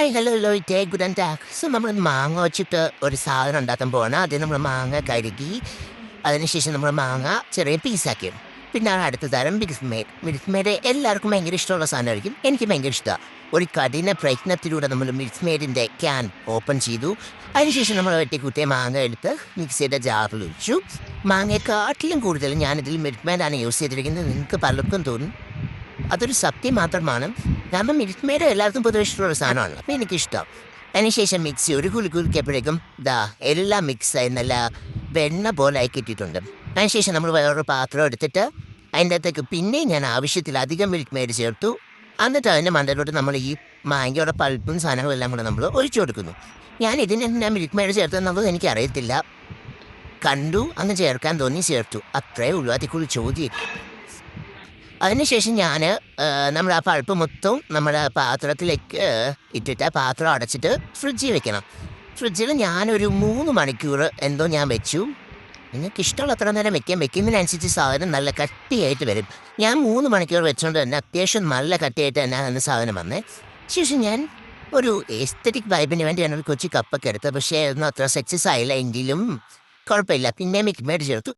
Hi hello ലോയിറ്റെ good ടാക് so നമ്മൾ മാങ്ങ വെച്ചിട്ട് ഒരു സാധനം ഉണ്ടാക്കാൻ പോകണം. ആദ്യം നമ്മൾ മാങ്ങ കഴുകി അതിനുശേഷം നമ്മൾ മാങ്ങ ചെറിയ പീസാക്കി. പിന്നെ അടുത്ത തരം മിൽക്ക് മെയ്ഡ് എല്ലാവർക്കും ഭയങ്കര ഇഷ്ടമുള്ള സാധനമായിരിക്കും. എനിക്ക് ഭയങ്കര ഇഷ്ടമാണ്. ഒരു കഠിന പ്രയത്നത്തിലൂടെ നമ്മൾ മിൽക്ക് മെയ്ഡിൻ്റെ ക്യാൻ ഓപ്പൺ ചെയ്തു. അതിനുശേഷം നമ്മൾ വെട്ടിക്കുട്ടിയ മാങ്ങ എടുത്ത് മിക്സിയുടെ ജാറിൽ ഒഴിച്ചു. മാങ്ങയെക്കാട്ടിലും കൂടുതൽ ഞാനിതിൽ മിൽക്ക് മെയ്ഡാണ് യൂസ് ചെയ്തിരിക്കുന്നത്. നിങ്ങൾക്ക് പലർക്കും തോന്നും അതൊരു സത്യം മാത്രമാണ്. കാരണം മിൽക്ക് മെയ്ഡ് എല്ലാവർക്കും പൊതുവെ ഇഷ്ടമുള്ള സാധനമാണല്ലോ, അപ്പോൾ എനിക്കിഷ്ടം. അതിനുശേഷം മിക്സി ഒരു കുലുക്കിയപ്പോഴേക്കും എല്ലാം മിക്സായി നല്ല വെണ്ണ പോലെ ആയി കിട്ടിയിട്ടുണ്ട്. അതിനുശേഷം നമ്മൾ വേറൊരു പാത്രം എടുത്തിട്ട് അതിൻ്റെ അകത്തേക്ക് പിന്നെയും ഞാൻ ആവശ്യത്തിലധികം മിൽക്ക് മെയ്ഡ് ചേർത്തു. എന്നിട്ട് അതിൻ്റെ മണ്ടയിലോട്ട് നമ്മൾ ഈ മാങ്ങയുടെ പൾപ്പും സാധനങ്ങളും എല്ലാം കൂടെ നമ്മൾ ഒഴിച്ചു കൊടുക്കുന്നു. ഞാൻ മിൽക്ക് മെയ്ഡ് ചേർത്തെന്നുള്ളത് എനിക്കറിയത്തില്ല. കണ്ടു, അങ്ങ് ചേർക്കാൻ തോന്നി ചേർത്തു, അത്രേ ഉള്ളൂ. അതിക്കുള്ള ചോദ്യം. അതിനുശേഷം ഞാൻ നമ്മുടെ ആ പൾപ്പ് മൊത്തം നമ്മുടെ പാത്രത്തിലേക്ക് ഇട്ടിട്ട് പാത്രം അടച്ചിട്ട് ഫ്രിഡ്ജിൽ വെക്കണം. ഫ്രിഡ്ജിൽ ഞാനൊരു 3 മണിക്കൂർ എന്തോ ഞാൻ വെച്ചു. നിങ്ങൾക്ക് ഇഷ്ടമുള്ള അത്ര നേരം വെക്കുന്നതിനനുസരിച്ച് സാധനം നല്ല കട്ടിയായിട്ട് വരും. ഞാൻ 3 മണിക്കൂർ വെച്ചുകൊണ്ട് തന്നെ അത്യാവശ്യം നല്ല കട്ടിയായിട്ട് തന്നെ അന്ന് സാധനം വന്നേ. ശേഷം ഞാൻ ഒരു എസ്തറ്റിക് വൈബിന് വേണ്ടി ഞാനൊരു കൊച്ചു കപ്പൊക്കെ എടുത്തത്. പക്ഷേ ഒന്നും അത്ര സക്സസ് ആയില്ല. എങ്കിലും കുഴപ്പമില്ല. പിന്നെ മിൽക്ക് മെയ്ഡ് ചേർത്തു.